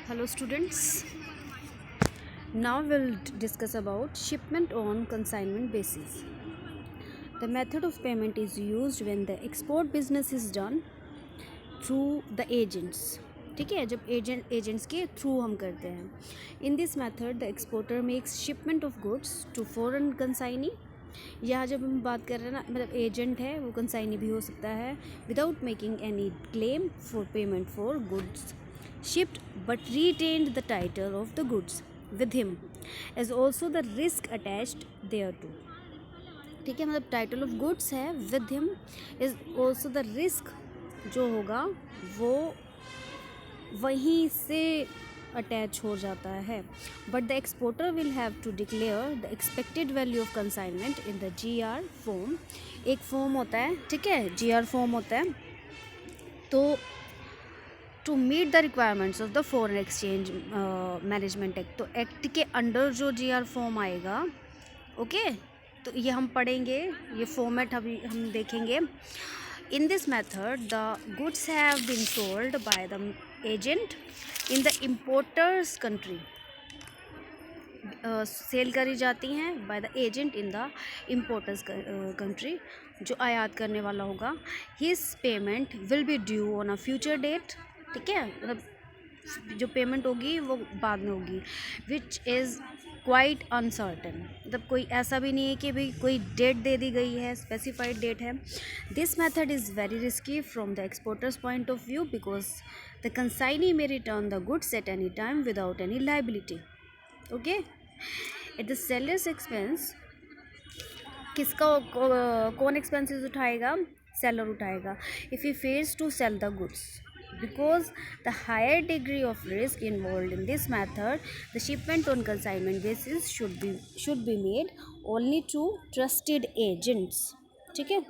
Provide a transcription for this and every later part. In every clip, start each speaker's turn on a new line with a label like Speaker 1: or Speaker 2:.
Speaker 1: Hello students. Now we'll discuss about shipment on consignment basis. The method of payment is used when the export business is done through the agents. ठीक है, जब agents के through हम करते हैं. In this method the exporter makes shipment of goods to foreign consignee. यहाँ जब हम बात कर रहे हैं ना, मतलब एजेंट है वो कंसाइनी भी हो सकता है without making any claim for payment for goods shipped but retained the title of the goods with him as also the risk attached thereto. ठीक है, मतलब टाइटल ऑफ गुड्स है with him is also the risk जो होगा वो वहीं से attach हो जाता है. But the exporter will have to declare the expected value of consignment in the GR form. एक फॉर्म होता है, ठीक है, GR फॉर्म होता है. तो to meet the requirements of the foreign exchange management act, तो एक्ट के अंडर जो GR फॉर्म आएगा, ओके, तो ये हम पढ़ेंगे, ये फॉर्मेट अभी हम देखेंगे. In this method the goods have been sold by the agent in the importer's country. Sale करी जाती हैं by the agent in the importer's country, जो आयात करने वाला होगा. His payment will be due on a future date. ठीक है, मतलब जो पेमेंट होगी वो बाद में होगी. विच इज़ क्वाइट अनसर्टन, मतलब कोई ऐसा भी नहीं है कि भाई कोई डेट दे दी गई है, स्पेसिफाइड डेट है. This method is very risky from the exporter's point of view because the consignee may return the goods at any time without any liability. Okay, at the seller's expense, किसका कौन expenses उठाएगा? Seller उठाएगा. If he fails to sell the goods, because the higher degree of risk involved in this method, the shipment on consignment basis should be made only to trusted agents. ठीक है,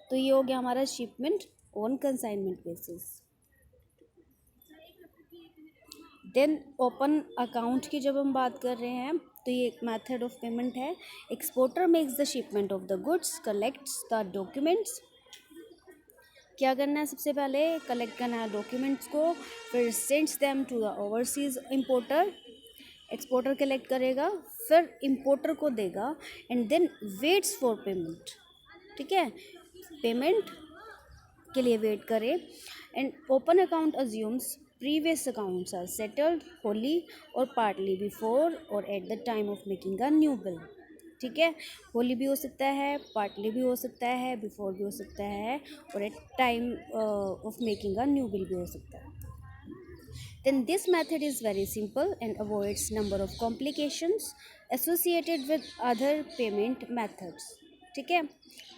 Speaker 1: तो ये हो गया हमारा shipment on consignment basis. Then open account की जब हम बात कर रहे हैं तो ये एक मेथड ऑफ पेमेंट है. Exporter makes the shipment of the goods, collects the documents. क्या करना है? सबसे पहले कलेक्ट करना है डॉक्यूमेंट्स को, फिर sends them to the overseas importer. Exporter collect करेगा, फिर इम्पोर्टर को देगा and then waits for payment. ठीक है, पेमेंट के लिए वेट करे. And open account assumes previous accounts are settled wholly or partly before or at the time of making a new bill. ठीक है, होली भी हो सकता है, पार्टली भी हो सकता है, बिफोर भी हो सकता है और at time of making a new bill भी हो सकता है. Then this method is very simple and avoids number of complications associated with other payment methods. ठीक है,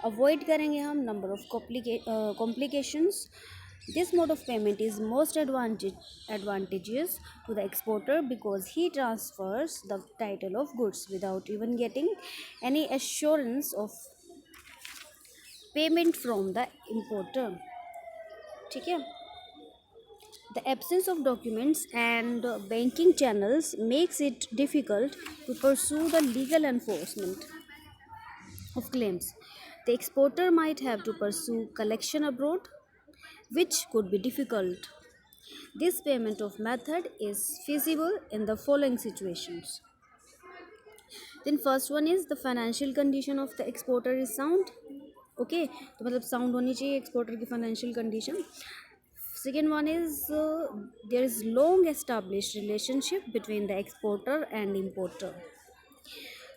Speaker 1: अवॉइड करेंगे हम number of complications. This mode of payment is most advantageous to the exporter because he transfers the title of goods without even getting any assurance of payment from the importer. ठीक है, the absence of documents and banking channels makes it difficult to pursue the legal enforcement of claims. The exporter might have to pursue collection abroad, which could be difficult. This payment of method is feasible in the following situations. Then first one is the financial condition of the exporter is sound. Okay, तो मतलब sound होनी चाहिए exporter की financial condition. Second one is there is long established relationship between the exporter and importer.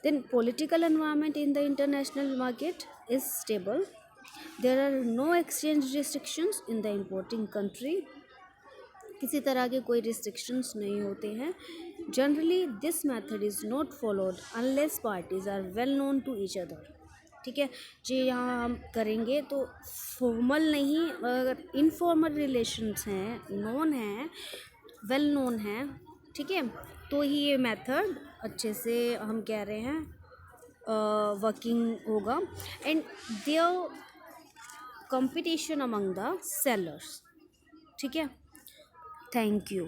Speaker 1: Then political environment in the international market is stable. There are no exchange restrictions in the importing country. किसी तरह के कोई restrictions नहीं होते हैं. Generally this method is not followed unless parties are well known to each other. ठीक है, जी यहाँ हम करेंगे तो फॉर्मल नहीं, अगर इनफॉर्मल रिलेशंस हैं, नोन हैं, वेल नोन हैं, ठीक है, तो ही ये मेथड अच्छे से हम कह रहे हैं वर्किंग होगा. And there competition among the sellers. ठीक है, थैंक यू.